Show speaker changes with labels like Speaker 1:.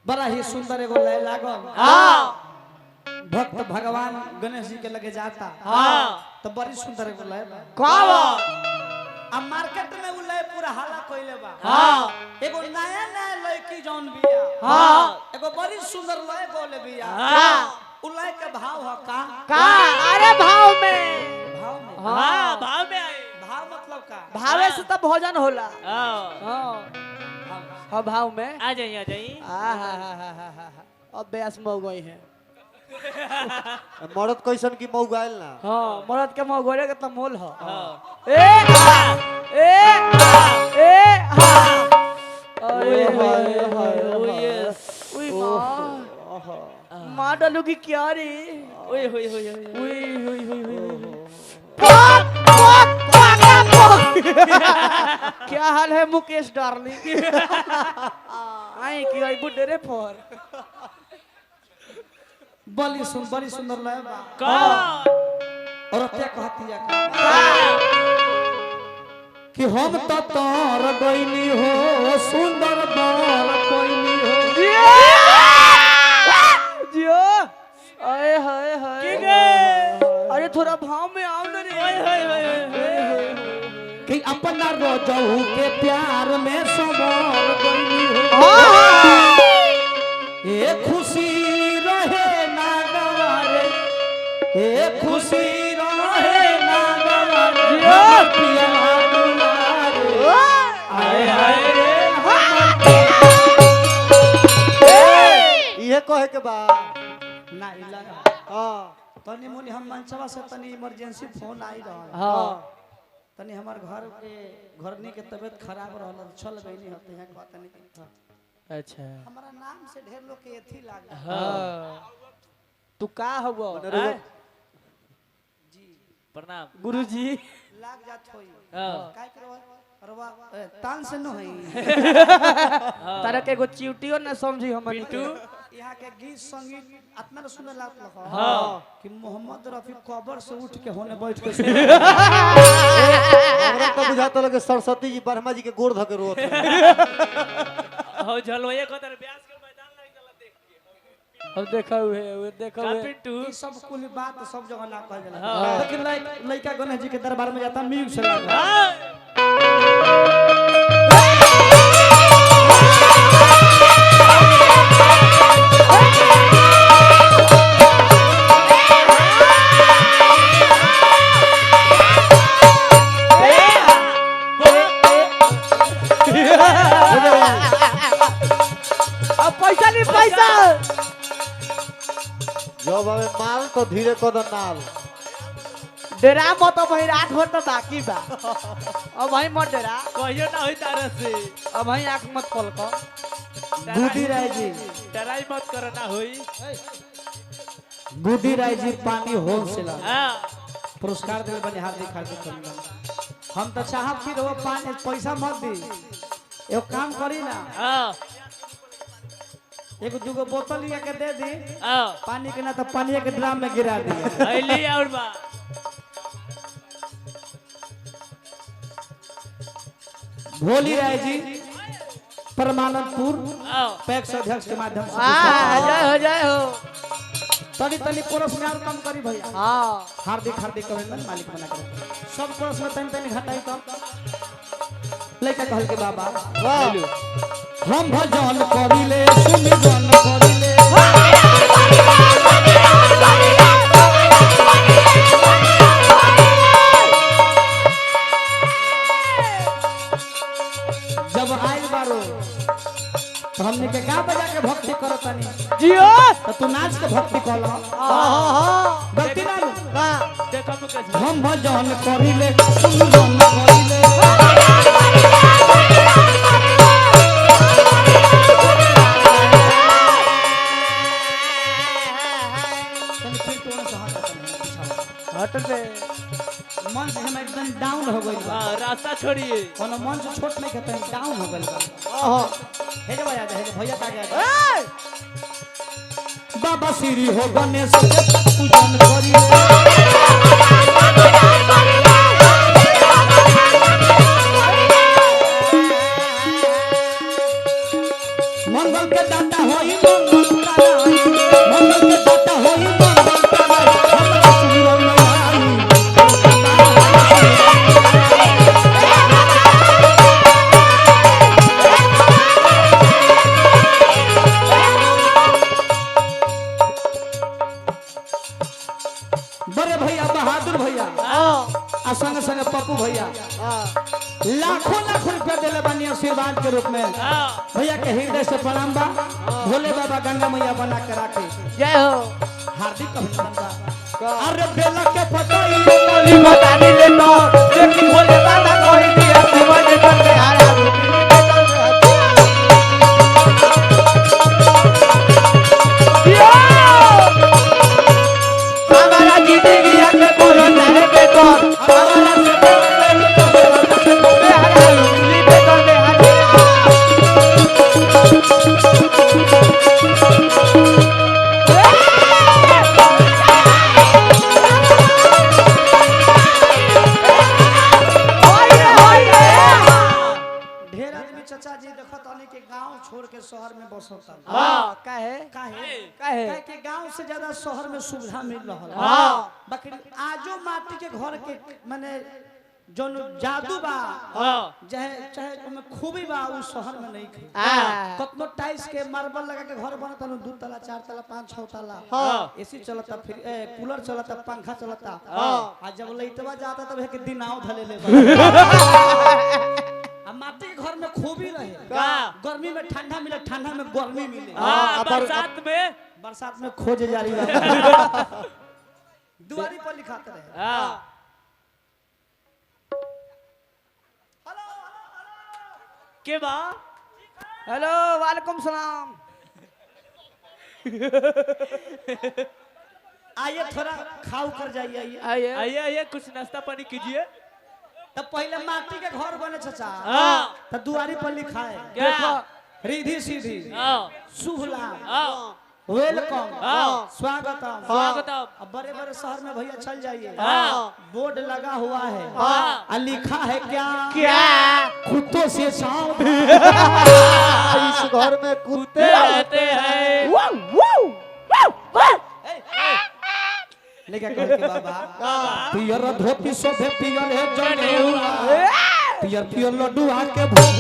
Speaker 1: बड़ा ही सुंदर एगो लय लागल। भक्त भगवान गणेश जी के लगे जाता तो बड़ी सुंदर एगो लय अब मार्केट में उ लय पूरा हाला कइले बा। एगो नया नया लड़की जौन बिया एगो बड़ी सुंदर लय बोले बिया। उ लय के भाव ह का
Speaker 2: अरे भाव में
Speaker 3: भाव में आए।
Speaker 1: भाव मतलब का
Speaker 2: भावे से तो भोजन होला। हाँ भाव में
Speaker 3: आ जाइए
Speaker 2: अब बेस मऊ गई है।
Speaker 4: मरद कैसन की मऊ गायल ना।
Speaker 2: हाँ मरद के मऊ गोरे कितना मोल हो। माँ डालू की क्या रे। क्या हाल है मुकेश डार्लिंग। आई की आई बुड्ढे रे फोर
Speaker 1: बड़ी सुंदर लय बा। और क्या कहती है कि हम तो तोर गइनी हो सुंदर बर कोइनी हो
Speaker 2: जियो आए हाय हाय अरे थोड़ा भाव में आओ ना रे।
Speaker 1: कि अपना रोजहू के प्यार में सबर गइनी हो ए खुशी रहे ना गवारे ए खुशी रहे ना गवारे पिया दुलारे आए हाय
Speaker 4: ये कहे के बा
Speaker 1: ना इला
Speaker 4: हां
Speaker 1: तनी मोनी हम मंचवा से तनी इमरजेंसी फोन आई रहल।
Speaker 2: हाँ
Speaker 1: तनी हमार घर के घरनी के तबीयत खराब रहल चल गइनी होते हैं कहतनी
Speaker 2: अच्छा
Speaker 1: हमारा नाम से ढेर लोग के एथी लागे।
Speaker 2: हाँ तू का हबो
Speaker 1: जी
Speaker 3: प्रणाम
Speaker 2: गुरुजी
Speaker 1: लाग जात होई
Speaker 3: हाँ।
Speaker 1: काय करो अरवा तान से न हई
Speaker 2: तारा के एगो चिउटियो न समझी हम
Speaker 3: पिंटू
Speaker 1: यहाँ के गीत संगीत इतना सुने लात लखा
Speaker 3: हाँ।
Speaker 1: कि मोहम्मद रफी कबर से उठ के होने बैठ के
Speaker 4: हमरा तो बुझाता लगे सरस्वती जी वर्मा जी के गोड़ धके रोत
Speaker 3: हो झलवाए खतर ब्यास के मैदान लग चला देख के।
Speaker 2: अब देखा हुए देखा
Speaker 3: का
Speaker 2: हुए
Speaker 3: पिंटू
Speaker 1: ई सब कुल बात सब जगह ना कहल जाला
Speaker 3: हाँ।
Speaker 1: लेकिन लइका गणेश जी के दरबार में जाता म्यूजिक से लागा
Speaker 3: हाँ।
Speaker 2: अब पैसा नहीं पैसा
Speaker 4: जब हमें माल तो धीरे कदम नाल
Speaker 2: डेरा मत अब भाई 8 घंटा बाकी बा। अब भाई मत डेरा
Speaker 3: कहियो ना होई तारा से
Speaker 2: अब भाई आंख मत खोल को।
Speaker 1: गुडी राय जी
Speaker 3: डराई मत करो ना होई।
Speaker 1: गुडी राय जी पानी होलसेलर
Speaker 3: हां
Speaker 1: पुरस्कार देले बने हार्दिक हार्दिक अभिनंदन। हम तो चाहब कि वो पानी पैसा मत दी एगो काम करी ना
Speaker 3: हां
Speaker 1: एगो दूगो बोतल लिया के दे दी
Speaker 3: हां
Speaker 1: पानी के ना तो पानी के ड्राम में गिरा दिए।
Speaker 3: आइली और बा
Speaker 1: भोली राय जी परमानंदपुर
Speaker 3: आओ
Speaker 1: पैक्स अध्यक्ष के माध्यम से
Speaker 2: जय हो
Speaker 1: तनी तनी कोरस में और कम करी भैया।
Speaker 2: हाँ
Speaker 1: हार्दिक हार्दिक अभिनंदन मालिक बना कर सब कोरस में तनी तनी घटाई कम लइका कहल के बाबा हम भजन करिले सुमिरन करिले जब आइल बारो तो हमने के गा बजा के भक्ति करो तनी
Speaker 2: जियो
Speaker 1: तो तू नाच के भक्ति कर लो गलती ना लो।
Speaker 3: देखो मुकेश
Speaker 1: हम भजन करिले सुमिरन करिले तनी फिर तोने से हट तनी
Speaker 2: हट दे
Speaker 1: मंच हम एकदम डाउन हो गइल बा।
Speaker 3: हां रास्ता छोड़िए
Speaker 1: कोनो मंच छोट नहीं के तनी डाउन हो गइल बा। हे जे बजा दे हे जे भैया का गया बाबा श्री हो गणेश के पूजन करिले मंगल के दाता होई मंगल कराई मंगल के दाता होई मंगल कराई हमरा सुमिरन में आई बड़े भैया बहादुर भैया आ संग संग पप्पू भैया लाखों लाख रुपया दिले बानी आशीर्वाद के रूप में भैया के हृदय से प्रणाम बा भोले बाबा गंगा मैया बना के राखे
Speaker 2: जय हो
Speaker 1: हार्दिक अभिनंदन बा अरे बेला के पतई
Speaker 2: बोली बता दी ले तो देखी बोले दादा कोई दिया शिवन करते हारा हमारा जिंदगी के बोलो नारे पे तो हमारा से हारा उंगली पे तो ले हारा
Speaker 1: ढेर आदमी चाचा जी देखो तनी के गांव छोड़ के शहर में बसता
Speaker 2: हां काहे
Speaker 1: काहे
Speaker 2: काहे
Speaker 1: काहे के गांव से ज्यादा शहर में सुविधा मिल रहल
Speaker 2: हां
Speaker 1: बाकी आजो माटी के घर के माने जोन जादू बा चाहे चाहे में खूबी बा उ शहर में नहीं खे कतनो टाइल्स के मार्बल लगा के घर बनता न 2 तला 4 तला 5 6 तला एसी चलता फिर कूलर चलता पंखा चलता आज जब लइटवा जाता तब के दिनाव धले ले आ माटी के घर में खूबी रहे गर्मी में ठंडा मिले ठंडा में गर्मी मिले बरसात में खोज जारी रहे दुआरी पर लिखाते रहे
Speaker 3: के बा
Speaker 2: हेलो वालेकुम सलाम
Speaker 1: आइए थोड़ा खाओ कर जाइए
Speaker 2: आइए
Speaker 3: आइए आइए कुछ नाश्ता पानी कीजिए
Speaker 1: तब पहले माटी के घर बने चाचा
Speaker 3: हाँ।
Speaker 1: तो दुआरी पर लिखा है
Speaker 3: क्या
Speaker 1: रिधि सीधी
Speaker 3: हाँ।
Speaker 1: शुभ लाभ
Speaker 3: हाँ।
Speaker 1: वेलकम
Speaker 3: हाँ।
Speaker 1: स्वागतम
Speaker 3: स्वागतम।
Speaker 1: अब बड़े बड़े शहर में भैया चल जाइए
Speaker 3: हाँ।
Speaker 1: बोर्ड लगा हुआ है
Speaker 3: हाँ।
Speaker 1: और लिखा है क्या
Speaker 2: क्या
Speaker 1: कुत्तों से सावधान
Speaker 4: इस घर में कुत्ते
Speaker 3: रहते हैं
Speaker 1: लेके कह के बाबा पियर धोती शोभे पियर है जनेऊआ पियर पियर लड्डू आके भोग